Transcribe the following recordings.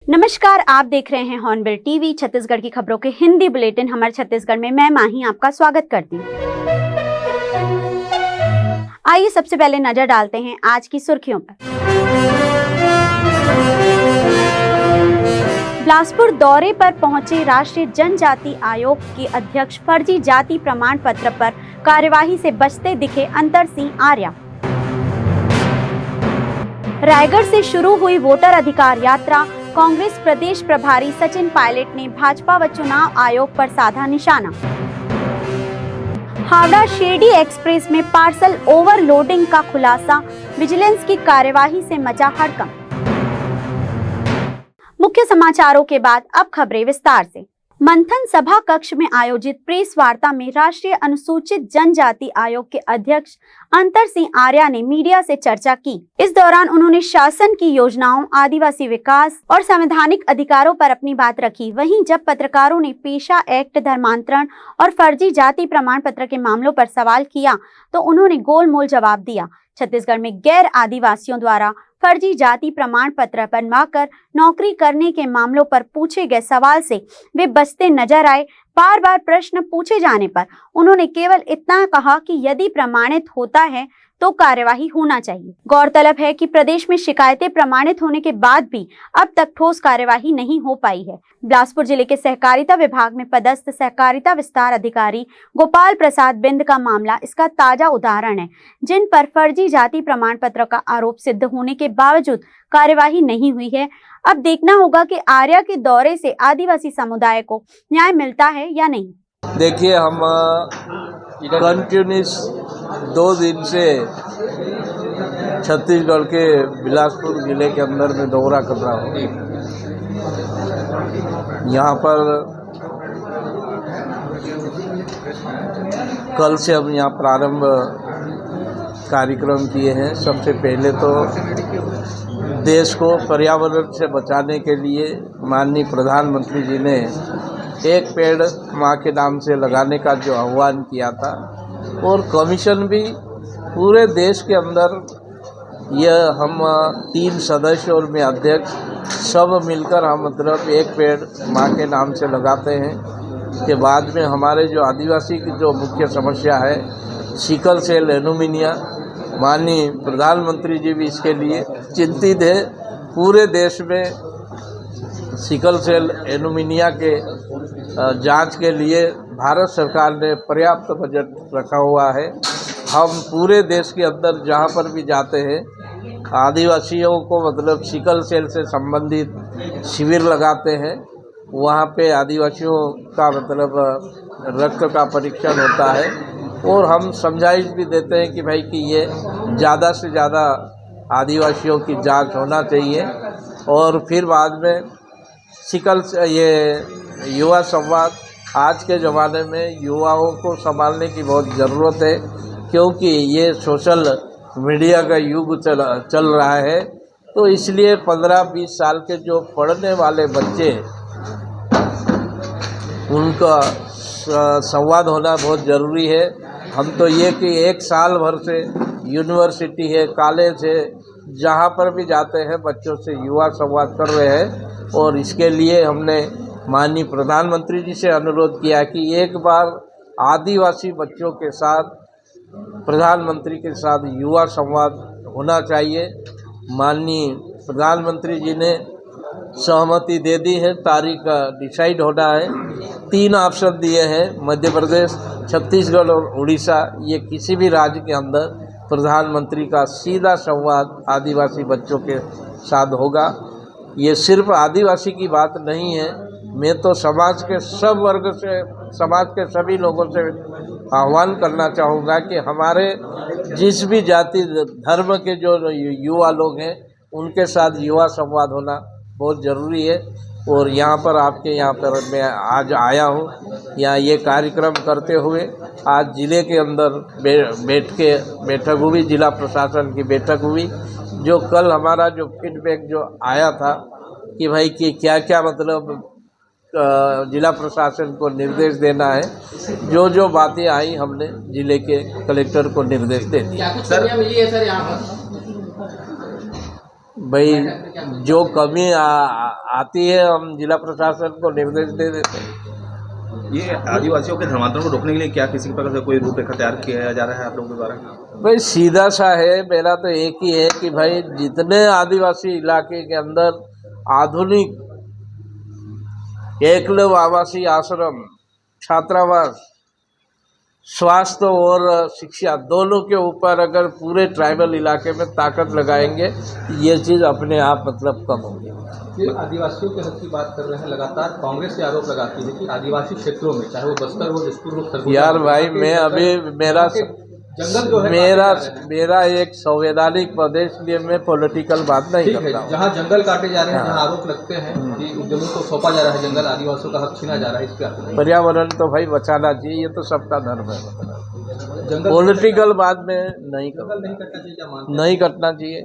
नमस्कार, आप देख रहे हैं हॉर्नबिल टीवी। छत्तीसगढ़ की खबरों के हिंदी बुलेटिन हमारे छत्तीसगढ़ में मैं माही आपका स्वागत करती हूँ। आइए सबसे पहले नजर डालते हैं आज की सुर्खियों पर। बिलासपुर दौरे पर पहुंचे राष्ट्रीय जनजाति आयोग के अध्यक्ष फर्जी जाति प्रमाण पत्र पर कार्यवाही से बचते दिखे अंतर सिंह आर्या। रायगढ़ से शुरू हुई वोटर अधिकार यात्रा, कांग्रेस प्रदेश प्रभारी सचिन पायलट ने भाजपा व चुनाव आयोग पर साधा निशाना। हावड़ा शिरडी एक्सप्रेस में पार्सल ओवरलोडिंग का खुलासा, विजिलेंस की कार्यवाही से मचा हड़कंप। मुख्य समाचारों के बाद अब खबरें विस्तार से। मंथन सभा कक्ष में आयोजित प्रेस वार्ता में राष्ट्रीय अनुसूचित जनजाति आयोग के अध्यक्ष अंतर सिंह आर्या ने मीडिया से चर्चा की। इस दौरान उन्होंने शासन की योजनाओं, आदिवासी विकास और संवैधानिक अधिकारों पर अपनी बात रखी। वहीं जब पत्रकारों ने पेशा एक्ट, धर्मांतरण और फर्जी जाति प्रमाण पत्र के मामलों पर सवाल किया तो उन्होंने गोलमोल जवाब दिया। छत्तीसगढ़ में गैर आदिवासियों द्वारा फर्जी जाति प्रमाण पत्र बनवाकर नौकरी करने के मामलों पर पूछे गए सवाल से वे बचते नजर आए। बार बार प्रश्न पूछे जाने पर उन्होंने केवल इतना कहा कि यदि प्रमाणित होता है तो कार्यवाही होना चाहिए। गौरतलब है कि प्रदेश में शिकायतें प्रमाणित होने के बाद भी अब तक ठोस कार्यवाही नहीं हो पाई है। बिलासपुर जिले के सहकारिता विभाग में पदस्थ सहकारिता विस्तार अधिकारी गोपाल प्रसाद बिंद का मामला इसका ताजा उदाहरण है, जिन पर फर्जी जाति प्रमाण पत्र का आरोप सिद्ध होने के बावजूद कार्यवाही नहीं हुई है। अब देखना होगा कि आर्या के दौरे से आदिवासी समुदाय को न्याय मिलता है या नहीं। देखिए, हम कंटिन्यूस 2 दिन से छत्तीसगढ़ के बिलासपुर जिले के अंदर में दौरा कर रहा हूँ। यहाँ पर कल से हम यहाँ प्रारंभ कार्यक्रम किए हैं। सबसे पहले तो देश को पर्यावरण से बचाने के लिए माननीय प्रधानमंत्री जी ने एक पेड़ माँ के नाम से लगाने का जो आह्वान किया था, और कमीशन भी पूरे देश के अंदर, यह हम 3 सदस्य और मैं अध्यक्ष सब मिलकर हम मतलब एक पेड़ माँ के नाम से लगाते हैं। के बाद में हमारे जो आदिवासी की जो मुख्य समस्या है सिकल सेल एनीमिया, माननीय प्रधानमंत्री जी भी इसके लिए चिंतित है। पूरे देश में सिकल सेल एनीमिया के जांच के लिए भारत सरकार ने पर्याप्त बजट रखा हुआ है। हम पूरे देश के अंदर जहां पर भी जाते हैं आदिवासियों को मतलब सिकल सेल से संबंधित शिविर लगाते हैं। वहां पे आदिवासियों का मतलब रक्त का परीक्षण होता है, और हम समझाइश भी देते हैं कि भाई कि ये ज़्यादा से ज़्यादा आदिवासियों की जांच होना चाहिए। और फिर बाद में सिकल ये युवा संवाद, आज के ज़माने में युवाओं को संभालने की बहुत ज़रूरत है, क्योंकि ये सोशल मीडिया का युग चल रहा है। तो इसलिए 15-20 साल के जो पढ़ने वाले बच्चे, उनका संवाद होना बहुत ज़रूरी है। हम तो ये कि 1 साल भर से यूनिवर्सिटी है, कॉलेज है, जहाँ पर भी जाते हैं बच्चों से युवा संवाद कर रहे हैं। और इसके लिए हमने माननीय प्रधानमंत्री जी से अनुरोध किया कि एक बार आदिवासी बच्चों के साथ प्रधानमंत्री के साथ युवा संवाद होना चाहिए। माननीय प्रधानमंत्री जी ने सहमति दे दी है, तारीख डिसाइड होना है। 3 ऑप्शन दिए हैं, मध्य प्रदेश, छत्तीसगढ़ और उड़ीसा। ये किसी भी राज्य के अंदर प्रधानमंत्री का सीधा संवाद आदिवासी बच्चों के साथ होगा। ये सिर्फ आदिवासी की बात नहीं है, मैं तो समाज के सब वर्ग से, समाज के सभी लोगों से आह्वान करना चाहूँगा कि हमारे जिस भी जाति धर्म के जो युवा लोग हैं उनके साथ युवा संवाद होना बहुत ज़रूरी है। और यहाँ पर आपके यहाँ पर मैं आज आया हूँ, यहाँ ये कार्यक्रम करते हुए आज ज़िले के अंदर बैठक हुई, जिला प्रशासन की बैठक हुई। जो कल हमारा जो फीडबैक जो आया था कि भाई कि क्या क्या मतलब जिला प्रशासन को निर्देश देना है, जो जो बातें आई हमने जिले के कलेक्टर को निर्देश दे दिया। मिली है सर यहाँ पर? भाई जो कमी आती है हम जिला प्रशासन को निर्देश दे देते हैं। ये आदिवासियों के धर्मांतरण को रोकने के लिए क्या किसी प्रकार से कोई रूपरेखा तैयार किया जा रहा है आप लोगों के द्वारा? भाई सीधा सा है, मेरा तो एक ही है कि भाई जितने आदिवासी इलाके के अंदर आधुनिक एकलव्य आवासीय आश्रम, छात्रावास, स्वास्थ्य और शिक्षा दोनों के ऊपर अगर पूरे ट्राइबल इलाके में ताकत लगाएंगे ये चीज़ अपने आप मतलब कम होगी। ये आदिवासियों के हक की बात कर रहे हैं, लगातार कांग्रेस ये आरोप लगाती है कि आदिवासी क्षेत्रों में चाहे वो बस्तर हो, जसपुर हो, सरगुजा, यार भाई मैं अभी जंगल जो है मेरा एक संवैधानिक प्रदेश लिए मैं पॉलिटिकल बात नहीं करता हूँ। जहाँ जंगल काटे जा रहे हैं, जहाँ आरोप लगते हैं कि उद्यमों को सौंपा जा रहा है जंगल, आदिवासियों का हक छीना जा रहा है, इस पे पर्यावरण तो भाई बचाना चाहिए, ये तो सबका धर्म है। जंगल पॉलिटिकल बात में नहीं करना चाहिए।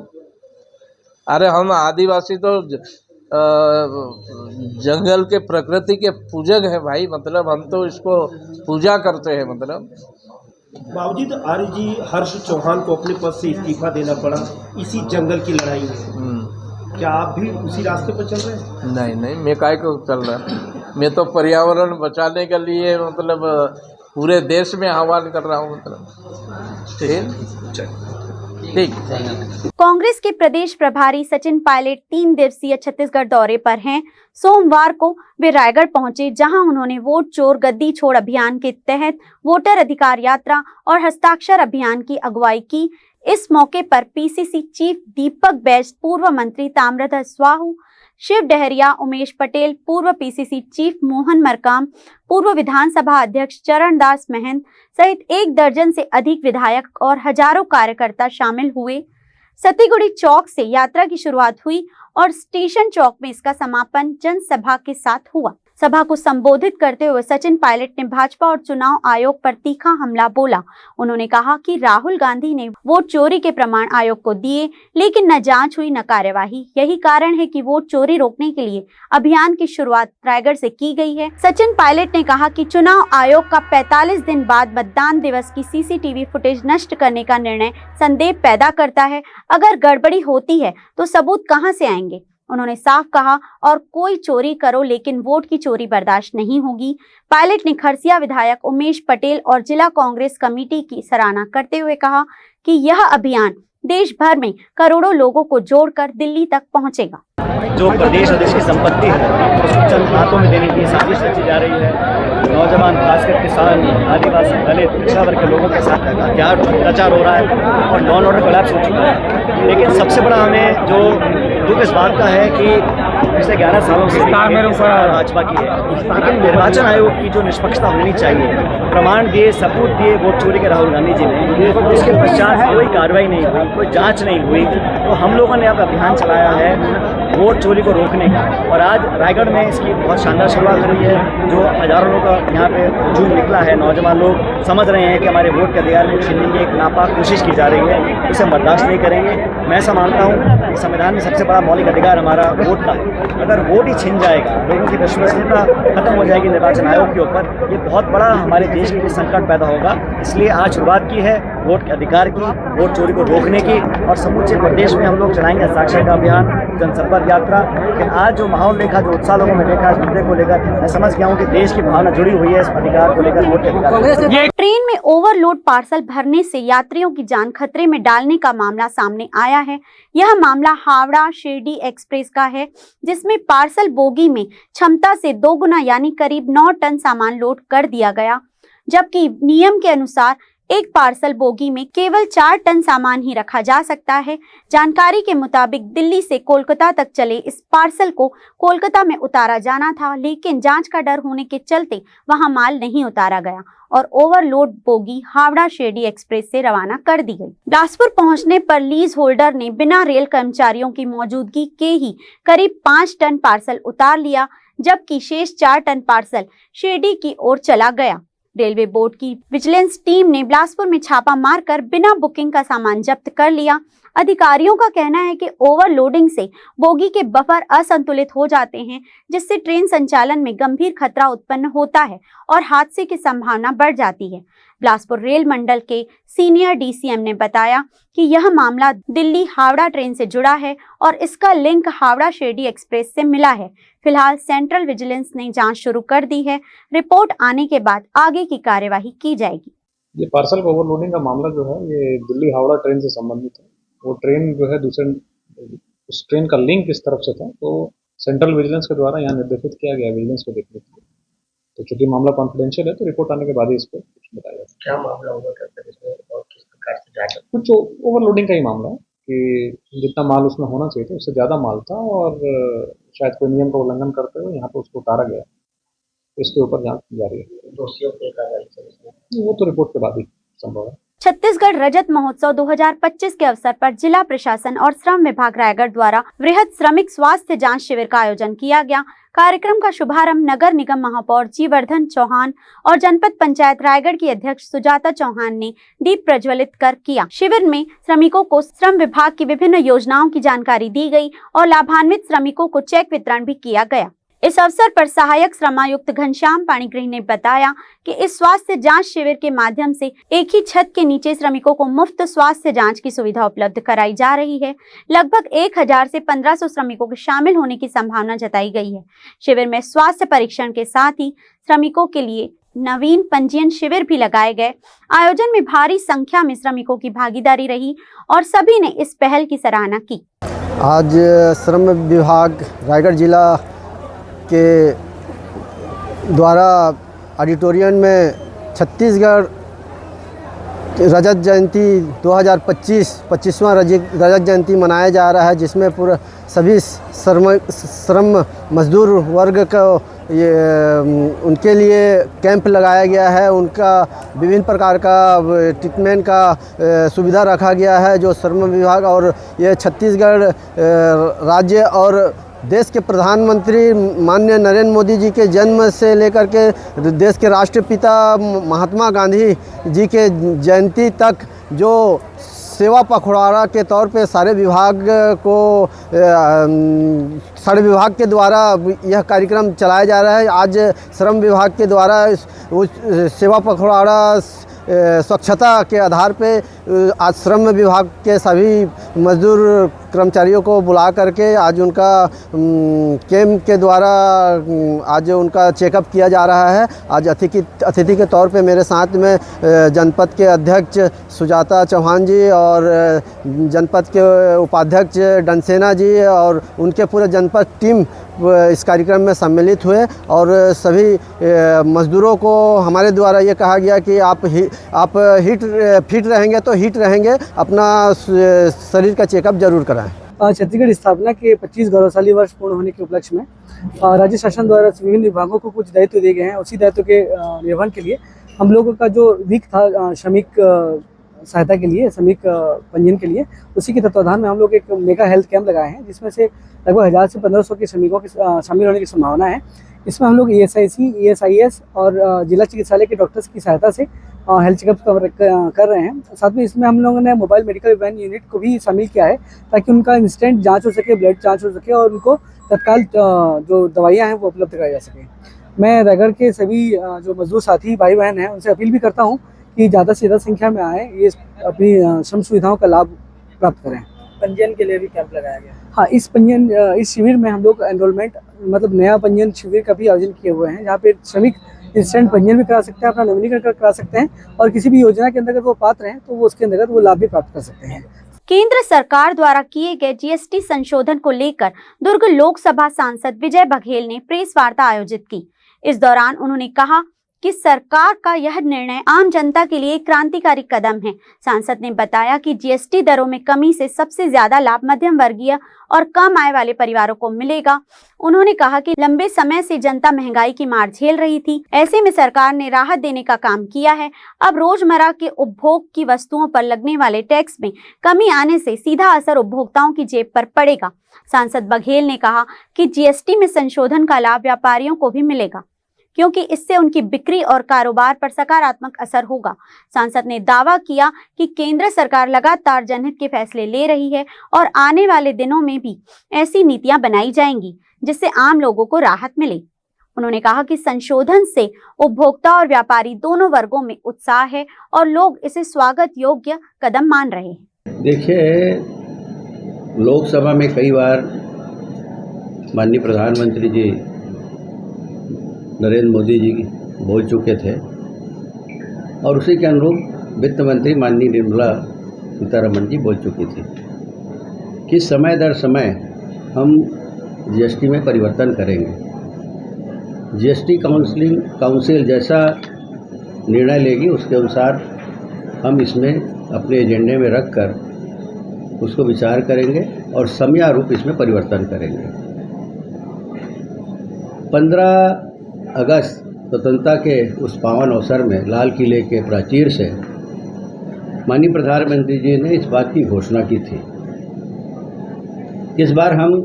अरे हम आदिवासी तो जंगल के प्रकृति के पूजक है भाई, मतलब हम तो इसको पूजा करते हैं। मतलब बावजूद आर्य जी हर्ष चौहान को अपने पद से इस्तीफा देना पड़ा इसी जंगल की लड़ाई में, क्या आप भी उसी रास्ते पर चल रहे हैं? नहीं, मैं काहे को चल रहा, मैं तो पर्यावरण बचाने के लिए मतलब पूरे देश में आह्वान कर रहा हूँ। मतलब ठीक। कांग्रेस के प्रदेश प्रभारी सचिन पायलट 3 दिवसीय छत्तीसगढ़ दौरे पर हैं। सोमवार को वे रायगढ़ पहुंचे, जहां उन्होंने वोट चोर गद्दी छोड़ अभियान के तहत वोटर अधिकार यात्रा और हस्ताक्षर अभियान की अगुवाई की। इस मौके पर पीसीसी चीफ दीपक बैज, पूर्व मंत्री ताम्रध्वज साहू, शिव डहरिया, उमेश पटेल, पूर्व पीसीसी चीफ मोहन मरकाम, पूर्व विधानसभा अध्यक्ष चरणदास महंत सहित 1 दर्जन से अधिक विधायक और हजारों कार्यकर्ता शामिल हुए। सतीगुड़ी चौक से यात्रा की शुरुआत हुई और स्टेशन चौक में इसका समापन जनसभा के साथ हुआ। सभा को संबोधित करते हुए सचिन पायलट ने भाजपा और चुनाव आयोग पर तीखा हमला बोला। उन्होंने कहा कि राहुल गांधी ने वोट चोरी के प्रमाण आयोग को दिए, लेकिन न जांच हुई न कार्यवाही। यही कारण है कि वोट चोरी रोकने के लिए अभियान की शुरुआत रायगढ़ से की गई है। सचिन पायलट ने कहा कि चुनाव आयोग का 45 दिन बाद मतदान दिवस की सीसीटीवी फुटेज नष्ट करने का निर्णय संदेह पैदा करता है। अगर गड़बड़ी होती है तो सबूत कहां से आएंगे? उन्होंने साफ कहा, और कोई चोरी करो लेकिन वोट की चोरी बर्दाश्त नहीं होगी। पायलट ने खरसिया विधायक उमेश पटेल और जिला कांग्रेस कमेटी की सराहना करते हुए कहा कि यह अभियान देश भर में करोड़ों लोगों को जोड़कर दिल्ली तक पहुंचेगा। जो प्रदेश और देश की संपत्ति है उसको चंद हाथों में देने की साजिश रची जा रही है। नौजवान, खासकर किसान, आदिवासी, दलित, पिछड़ा वर्ग के लोगों के साथ अत्याचार हो रहा है और नॉन ऑर्डर कोलैप्स हो चुका है। लेकिन सबसे बड़ा हमें जो दुख इस बात का है कि पिछले 11 सालों से भाजपा की है, लेकिन निर्वाचन आयोग की जो निष्पक्षता होनी चाहिए, प्रमाण दिए, सबूत दिए वोट चोरी के राहुल गांधी जी ने, उसके पश्चात कोई कार्रवाई नहीं हुई, कोई जांच नहीं हुई। तो हम लोगों ने अब अभियान चलाया है वोट चोरी को रोकने का, और आज रायगढ़ में इसकी बहुत शानदार शुरुआत हुई है। जो हजारों लोग का यहाँ पे हजूम निकला है, नौजवान लोग समझ रहे हैं कि हमारे वोट के अधिकार को छीनने की एक नापाक कोशिश की जा रही है, उसे बर्दाश्त नहीं करेंगे। मैं ऐसा मानता हूँ कि संविधान में सबसे बड़ा मौलिक अधिकार हमारा वोट का है। अगर वोट ही छिन जाएगा, लोगों की विश्वसनीयता खत्म हो जाएगी निर्वाचन आयोग के ऊपर, ये बहुत बड़ा हमारे देश के लिए संकट पैदा होगा। इसलिए आज शुरुआत की है वोट के अधिकार की, वोट चोरी को रोकने की, और समूचे प्रदेश में हम लोग चलाएंगे हस्ताक्षर का अभियान, जनसंपर्क यात्रा। लेकिन आज जो माहौल देखा, जो उत्साह लोगों में देखा इस मुद्दे को लेकर, मैं समझ गया हूँ कि देश की भावना जुड़ी हुई है इस अधिकार को लेकर, वोट के अधिकार। ट्रेन में ओवरलोड पार्सल भरने से यात्रियों की जान खतरे में डालने का मामला सामने आया है। यह मामला हावड़ा शिरडी एक्सप्रेस का है, जिसमें पार्सल बोगी में क्षमता से 2 गुना यानी करीब 9 टन सामान लोड कर दिया गया, जबकि नियम के अनुसार एक पार्सल बोगी में केवल 4 टन सामान ही रखा जा सकता है। जानकारी के मुताबिक दिल्ली से कोलकाता तक चले इस पार्सल को कोलकाता में उतारा जाना था, लेकिन जांच का डर होने के चलते वहां माल नहीं उतारा गया और overload bogie Howrah Shirdi express से रवाना कर दी गई। बिलासपुर पहुंचने पर लीज होल्डर ने बिना रेल कर्मचारियों की मौजूदगी के ही करीब 5 टन पार्सल उतार लिया, जबकि शेष 4 टन पार्सल शिरडी की ओर चला गया। रेलवे बोर्ड की विजिलेंस टीम ने बिलासपुर में छापा मारकर बिना बुकिंग का सामान जब्त कर लिया। अधिकारियों का कहना है कि ओवरलोडिंग से बोगी के बफर असंतुलित हो जाते हैं, जिससे ट्रेन संचालन में गंभीर खतरा उत्पन्न होता है और हादसे की संभावना बढ़ जाती है। बिलासपुर रेल मंडल के सीनियर डीसीएम ने बताया कि यह मामला दिल्ली हावड़ा ट्रेन से जुड़ा है और इसका लिंक हावड़ा शिरडी एक्सप्रेस से मिला है। फिलहाल सेंट्रल विजिलेंस ने जांच शुरू कर दी है। रिपोर्ट आने के बाद आगे की कार्यवाही की जाएगी। ये पार्सल ओवरलोडिंग का मामला जो है ये दिल्ली हावड़ा ट्रेन से संबंधित है। वो ट्रेन जो है दूसरे उस ट्रेन का लिंक इस तरफ से था, तो सेंट्रल विजिलेंस के द्वारा यहाँ निर्देशित किया गया विजिलेंस को देखने के लिए। तो चूंकि मामला कॉन्फिडेंशियल है तो रिपोर्ट आने के बाद ही इस पर कुछ बताया जाएगा। क्या मामला होगा और किस प्रकार से जांच? कुछ ओवरलोडिंग का ही मामला है कि जितना माल उसमें होना चाहिए था उससे ज़्यादा माल था और शायद कोई नियम का उल्लंघन करते हुए यहाँ पर उसको उतारा गया। इसके ऊपर जांच जारी है। दोषियों पे कार्रवाई वो तो रिपोर्ट के बाद ही संभव है। छत्तीसगढ़ रजत महोत्सव 2025 के अवसर पर जिला प्रशासन और श्रम विभाग रायगढ़ द्वारा वृहद श्रमिक स्वास्थ्य जांच शिविर का आयोजन किया गया। कार्यक्रम का शुभारंभ नगर निगम महापौर जीवर्धन चौहान और जनपद पंचायत रायगढ़ की अध्यक्ष सुजाता चौहान ने दीप प्रज्वलित कर किया। शिविर में श्रमिकों को श्रम विभाग की विभिन्न योजनाओं की जानकारी दी गई और लाभान्वित श्रमिकों को चेक वितरण भी किया गया। इस अवसर पर सहायक श्रमायुक्त घनश्याम पाणिग्रही ने बताया कि इस स्वास्थ्य जांच शिविर के माध्यम से एक ही छत के नीचे श्रमिकों को मुफ्त स्वास्थ्य जांच की सुविधा उपलब्ध कराई जा रही है। लगभग 1000 से 1500 श्रमिकों के शामिल होने की संभावना जताई गई है। शिविर में स्वास्थ्य परीक्षण के साथ ही श्रमिकों के लिए नवीन पंजीयन शिविर भी लगाए गए। आयोजन में भारी संख्या में श्रमिकों की भागीदारी रही और सभी ने इस पहल की सराहना की। आज श्रम विभाग रायगढ़ जिला के द्वारा ऑडिटोरियम में छत्तीसगढ़ रजत जयंती 2025वां रजत जयंती मनाया जा रहा है, जिसमें पूरा सभी श्रम मजदूर वर्ग को उनके लिए कैंप लगाया गया है। उनका विभिन्न प्रकार का ट्रीटमेंट का सुविधा रखा गया है, जो श्रम विभाग और ये छत्तीसगढ़ राज्य और देश के प्रधानमंत्री माननीय नरेंद्र मोदी जी के जन्म से लेकर के देश के राष्ट्रपिता महात्मा गांधी जी के जयंती तक जो सेवा पखवाड़ा के तौर पे सारे विभाग के द्वारा यह कार्यक्रम चलाया जा रहा है। आज श्रम विभाग के द्वारा सेवा पखवाड़ा स्वच्छता के आधार पे आज श्रम विभाग के सभी मजदूर कर्मचारियों को बुला करके आज उनका कैंप के द्वारा आज उनका चेकअप किया जा रहा है। आज अतिथि के तौर पे मेरे साथ में जनपद के अध्यक्ष सुजाता चौहान जी और जनपद के उपाध्यक्ष डनसेना जी और उनके पूरे जनपद टीम इस कार्यक्रम में सम्मिलित हुए और सभी मजदूरों को हमारे द्वारा ये कहा गया कि आप फिट रहेंगे तो हिट रहेंगे, अपना शरीर का चेकअप जरूर कराएं। छत्तीसगढ़ स्थापना के 25 गौरवशाली वर्ष पूर्ण होने के उपलक्ष्य में राज्य शासन द्वारा विभिन्न विभागों को कुछ दायित्व दिए गए हैं। उसी दायित्व के निर्वहन के लिए हम लोगों का जो वीक था श्रमिक सहायता के लिए, श्रमिक पंजीयन के लिए, उसी के तत्वाधान में हम लोग एक मेगा हेल्थ कैंप लगाए हैं, जिसमें से लगभग 1000 से 1500 के श्रमिकों के शामिल होने की संभावना है। इसमें हम लोग ESIC, ESIS और जिला चिकित्सालय के डॉक्टर्स की सहायता से हेल्थ चेकअप कर रहे हैं। साथ में इसमें हम लोगों ने मोबाइल मेडिकल वैन यूनिट को भी शामिल किया है, ताकि उनका इंस्टेंट जांच हो सके, ब्लड जांच हो सके और उनको तत्काल जो दवाइयाँ हैं वो उपलब्ध कराई जा सके। मैं रायगढ़ के सभी जो मजदूर साथी भाई बहन हैं उनसे अपील भी करता हूँ कि ज़्यादा से ज़्यादा संख्या में आए, ये अपनी श्रम सुविधाओं का लाभ प्राप्त करें। पंजीयन के लिए भी कैंप लगाया गया। हाँ, इस शिविर में हम लोग एनरोलमेंट मतलब नया पंजीयन शिविर का भी आयोजन किए हुए हैं, जहाँ पे श्रमिक इंस्टेंट पंजीयन भी करा सकते हैं, अपना नवीनीकरण करा सकते हैं और किसी भी योजना के अंतर्गत वो पात्र हैं तो वो उसके अंतर्गत वो लाभ भी प्राप्त कर सकते हैं। केंद्र सरकार द्वारा किए गए GST संशोधन को लेकर दुर्ग लोकसभा सांसद विजय बघेल ने प्रेस वार्ता आयोजित की। इस दौरान उन्होंने कहा कि सरकार का यह निर्णय आम जनता के लिए एक क्रांतिकारी कदम है। सांसद ने बताया कि GST दरों में कमी से सबसे ज्यादा लाभ मध्यम वर्गीय और कम आय वाले परिवारों को मिलेगा। उन्होंने कहा कि लंबे समय से जनता महंगाई की मार झेल रही थी, ऐसे में सरकार ने राहत देने का काम किया है। अब रोजमर्रा के उपभोग की वस्तुओं पर लगने वाले टैक्स में कमी आने से सीधा असर उपभोक्ताओं की जेब पर पड़ेगा। सांसद बघेल ने कहा कि GST में संशोधन का लाभ व्यापारियों को भी मिलेगा। क्योंकि इससे उनकी बिक्री और कारोबार पर सकारात्मक असर होगा। सांसद ने दावा किया कि केंद्र सरकार लगातार जनहित के फैसले ले रही है और आने वाले दिनों में भी ऐसी नीतियां बनाई जाएंगी जिससे आम लोगों को राहत मिले। उन्होंने कहा कि संशोधन से उपभोक्ता और व्यापारी दोनों वर्गों में उत्साह है और लोग इसे स्वागत योग्य कदम मान रहे हैं। देखिए, लोकसभा में कई बार माननीय प्रधानमंत्री जी नरेंद्र मोदी जी बोल चुके थे और उसी के अनुरूप वित्त मंत्री माननीय निर्मला सीतारमण जी बोल चुकी थी कि समय दर समय हम जीएसटी में परिवर्तन करेंगे। जीएसटी काउंसिल जैसा निर्णय लेगी उसके अनुसार हम इसमें अपने एजेंडे में रखकर उसको विचार करेंगे और समयारूप इसमें परिवर्तन करेंगे। 15 अगस्त स्वतंत्रता के उस पावन अवसर में लाल किले के प्राचीर से माननीय प्रधानमंत्री जी ने इस बात की घोषणा की थी कि इस बार हम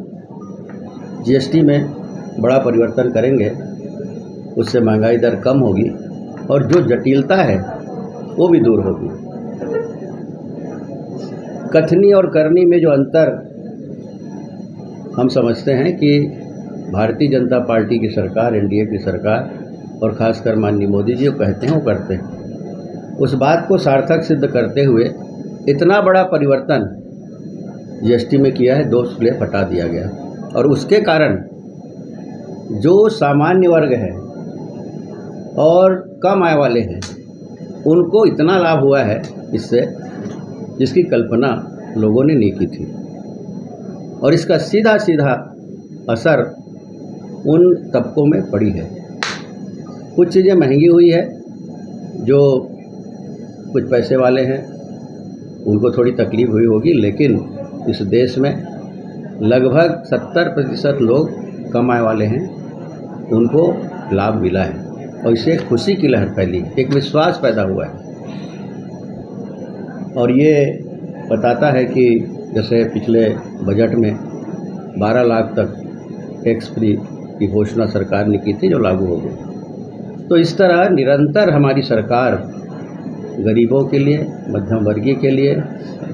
जीएसटी में बड़ा परिवर्तन करेंगे, उससे महंगाई दर कम होगी और जो जटिलता है वो भी दूर होगी। कथनी और करनी में जो अंतर हम समझते हैं कि भारतीय जनता पार्टी की सरकार, एनडीए की सरकार और ख़ासकर माननीय मोदी जी वो कहते हैं वो करते हैं, उस बात को सार्थक सिद्ध करते हुए इतना बड़ा परिवर्तन जीएसटी में किया है। 2 स्लैब हटा दिया गया और उसके कारण जो सामान्य वर्ग है और कम आय वाले हैं उनको इतना लाभ हुआ है इससे जिसकी कल्पना लोगों ने नहीं की थी और इसका सीधा सीधा असर उन तबकों में पड़ी है। कुछ चीज़ें महंगी हुई है, जो कुछ पैसे वाले हैं उनको थोड़ी तकलीफ हुई होगी, लेकिन इस देश में लगभग 70% लोग कम आय वाले हैं, उनको लाभ मिला है और इससे खुशी की लहर फैली, एक विश्वास पैदा हुआ है। और ये बताता है कि जैसे पिछले बजट में 12 लाख तक टैक्स फ्री की घोषणा सरकार ने की थी जो लागू हो गई। तो इस तरह निरंतर हमारी सरकार गरीबों के लिए, मध्यम वर्गीय के लिए,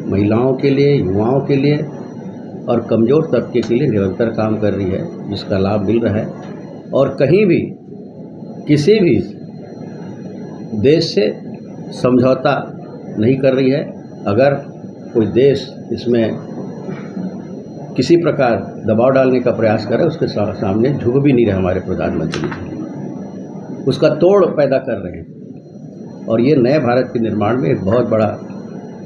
महिलाओं के लिए, युवाओं के लिए और कमज़ोर तबके के लिए निरंतर काम कर रही है, जिसका लाभ मिल रहा है। और कहीं भी किसी भी देश से समझौता नहीं कर रही है। अगर कोई देश इसमें किसी प्रकार दबाव डालने का प्रयास करे, उसके सामने झुक भी नहीं रहे हमारे प्रधानमंत्री जी, उसका तोड़ पैदा कर रहे हैं। और ये नए भारत के निर्माण में एक बहुत बड़ा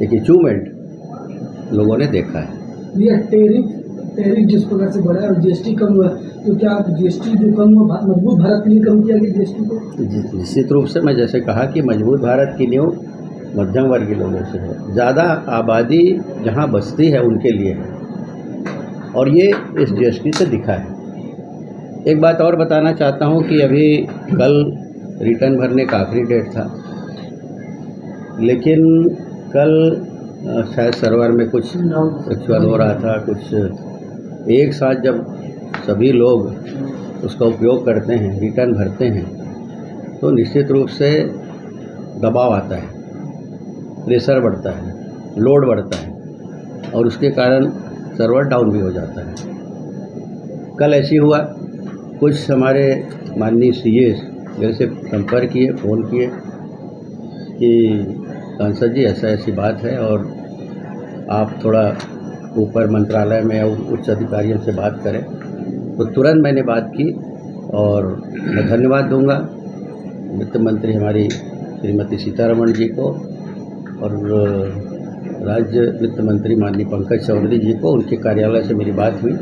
एक अचीवमेंट लोगों ने देखा है। ये टैरिफ जिस प्रकार से बढ़ा है और जीएसटी कम हुआ, तो क्या आप जीएसटी जो कम हुआ मजबूत भारत के लिए कम किया गया जीएसटी को? निश्चित रूप से मैं जैसे कहा कि मजबूत भारत की नींव मध्यम वर्गीय लोगों से है, ज़्यादा आबादी जहां बसती है उनके लिए है और ये इस जीएसटी से दिखा है। एक बात और बताना चाहता हूं कि अभी कल रिटर्न भरने का आखिरी डेट था, लेकिन कल शायद सर्वर में कुछ एक्चुअल हो रहा था, कुछ एक साथ जब सभी लोग उसका उपयोग करते हैं, रिटर्न भरते हैं, तो निश्चित रूप से दबाव आता है, प्रेशर बढ़ता है, लोड बढ़ता है और उसके कारण सर्वर डाउन भी हो जाता है। कल ऐसी हुआ, कुछ हमारे माननीय सीएस मेरे से संपर्क किए, फ़ोन किए कि सांसद जी ऐसा ऐसी बात है और आप थोड़ा ऊपर मंत्रालय में उच्च अधिकारियों से बात करें। तो तुरंत मैंने बात की और मैं धन्यवाद दूंगा वित्त मंत्री हमारी श्रीमती सीतारमण जी को और राज्य वित्त मंत्री माननीय पंकज चौधरी जी को। उनके कार्यालय से मेरी बात हुई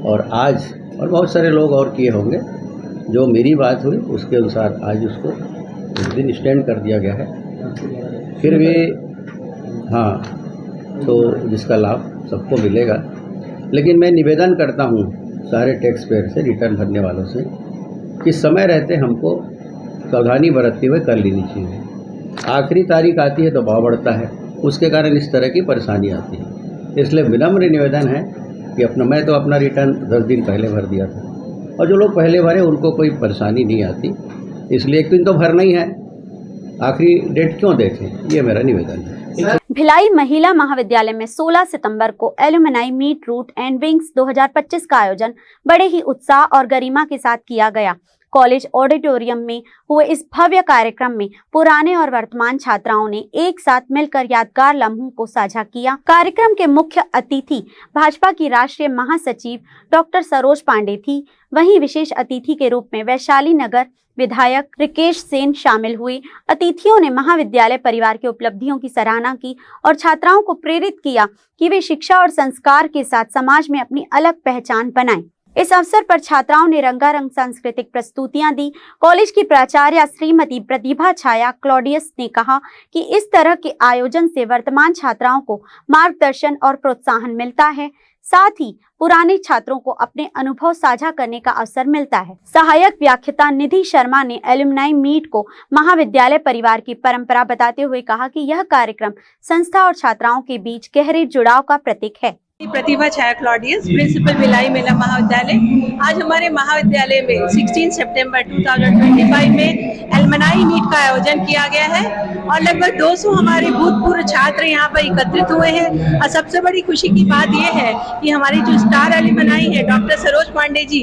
और आज और बहुत सारे लोग और किए होंगे, जो मेरी बात हुई उसके अनुसार आज उसको उस दिन स्टैंड कर दिया गया है। फिर भी हाँ, तो जिसका लाभ सबको मिलेगा, लेकिन मैं निवेदन करता हूँ सारे टैक्स पेयर से, रिटर्न भरने वालों से, कि समय रहते हमको सावधानी बरतते हुए कर लेनी चाहिए। आखिरी तारीख आती है तो भाव बढ़ता है, उसके कारण इस तरह की परेशानी आती है। इसलिए विनम्र निवेदन है कि मैं तो अपना रिटर्न 10 दिन पहले भर दिया था और जो लोग पहले भरे उनको कोई परेशानी नहीं आती। इसलिए एक दिन तो भरना ही है, आखिरी डेट क्यों देखें, ये मेरा निवेदन है। भिलाई महिला महाविद्यालय में 16 सितंबर को alumni meet root and wings 2025 का आयोजन बड़े ही उत्साह और गरिमा के साथ किया गया। कॉलेज ऑडिटोरियम में हुए इस भव्य कार्यक्रम में पुराने और वर्तमान छात्राओं ने एक साथ मिलकर यादगार लम्हों को साझा किया। कार्यक्रम के मुख्य अतिथि भाजपा की राष्ट्रीय महासचिव डॉक्टर सरोज पांडे थी। वहीं विशेष अतिथि के रूप में वैशाली नगर विधायक रिकेश सेन शामिल हुए। अतिथियों ने महाविद्यालय परिवार की उपलब्धियों की सराहना की और छात्राओं को प्रेरित किया कि वे शिक्षा और संस्कार के साथ समाज में अपनी अलग पहचान बनाएं। इस अवसर पर छात्राओं ने रंगारंग सांस्कृतिक प्रस्तुतियां दी। कॉलेज की प्राचार्य श्रीमती प्रतिभा छाया क्लॉडियस ने कहा कि इस तरह के आयोजन से वर्तमान छात्राओं को मार्गदर्शन और प्रोत्साहन मिलता है, साथ ही पुराने छात्रों को अपने अनुभव साझा करने का अवसर मिलता है। सहायक व्याख्याता निधि शर्मा ने एलुमनाई मीट को महाविद्यालय परिवार की परंपरा बताते हुए कहा कि यह कार्यक्रम संस्था और छात्राओं के बीच गहरे जुड़ाव का प्रतीक है। प्रतिभा छाया क्लॉडियस, प्रिंसिपल भिलाई महिला महाविद्यालय। आज हमारे महाविद्यालय में 16 सितंबर 2025 में एलुमनाई मीट का आयोजन किया गया है और लगभग 200 हमारे भूतपूर्व छात्र यहाँ पर एकत्रित हुए हैं। और सबसे बड़ी खुशी की बात यह है कि हमारी जो स्टार एलुमनाई है डॉक्टर सरोज पांडे जी,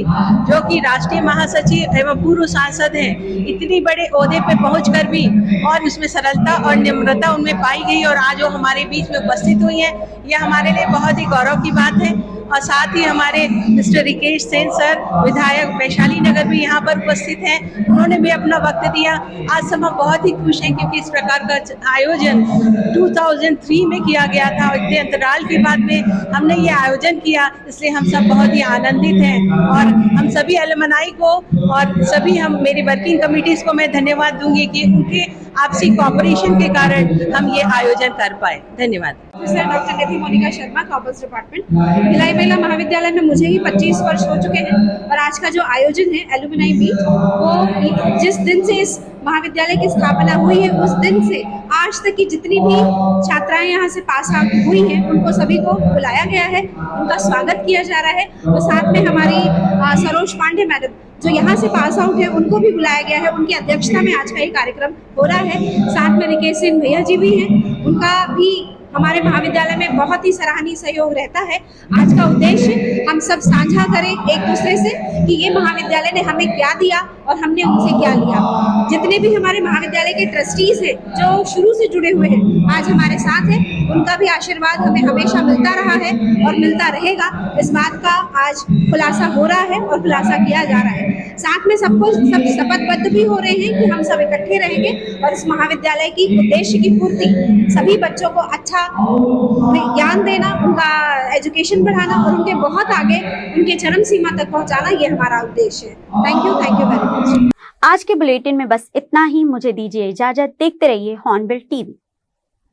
जो कि राष्ट्रीय महासचिव एवं पूर्व सांसद हैं, इतनी बड़े ओहदे पे पहुंचकर भी और उसमें सरलता और नम्रता उनमें पाई गई और आज वो हमारे बीच में उपस्थित हुई हैं, यह हमारे लिए बहुत ही गौरव की बात है। और साथ ही हमारे मिस्टर रिकेश सेन सर विधायक वैशाली नगर भी यहाँ पर उपस्थित हैं, उन्होंने भी अपना वक्त दिया। आज सब हम बहुत ही खुश हैं क्योंकि इस प्रकार का आयोजन 2003 में किया गया था और इतने अंतराल के बाद में हमने ये आयोजन किया, इसलिए हम सब बहुत ही आनंदित हैं। और हम सभी एलुमनाई को और सभी हम मेरी वर्किंग कमेटीज को मैं धन्यवाद दूंगी कि उनके आपसी कोऑपरेशन के कारण हम ये आयोजन कर पाए। धन्यवाद। सर डॉक्टर निधि मोनिका शर्मा, कॉमर्स डिपार्टमेंट, भिलाई महिला महाविद्यालय में मुझे ही 25 वर्ष हो चुके हैं और आज का जो आयोजन है एलुमनाई मीट, वो जिस दिन से इस महाविद्यालय की स्थापना हुई है उस दिन से आज तक की जितनी भी छात्राएं यहाँ से पास आउट हुई हैं उनको सभी को बुलाया गया है, उनका स्वागत किया जा रहा है। और साथ में हमारी सरोज पांडे मैडम जो यहाँ से पास आउट है उनको भी बुलाया गया है, उनकी अध्यक्षता में आज का ये कार्यक्रम हो रहा है। साथ में रिकेश सिंह भैया जी भी हैं, उनका भी हमारे महाविद्यालय में बहुत ही सराहनीय सहयोग रहता है। आज का उद्देश्य हम सब साझा करें एक दूसरे से कि ये महाविद्यालय ने हमें क्या दिया और हमने उनसे क्या लिया। जितने भी हमारे महाविद्यालय के ट्रस्टीज हैं जो शुरू से जुड़े हुए हैं आज हमारे साथ हैं, उनका भी आशीर्वाद हमें हमेशा मिलता रहा है और मिलता रहेगा। इस बात का आज खुलासा हो रहा है और खुलासा किया जा रहा है। साथ में सब शपथबद्ध भी हो रहे हैं कि हम सब इकट्ठे रहेंगे और इस महाविद्यालय की उद्देश्य की पूर्ति, सभी बच्चों को अच्छा ज्ञान देना, उनका एजुकेशन बढ़ाना और उनके बहुत आगे उनके चरम सीमा तक पहुंचाना, ये हमारा उद्देश्य है। Thank you very much. आज के बुलेटिन में बस इतना ही। मुझे दीजिए इजाजत। देखते रहिए हॉर्नबिल टीवी।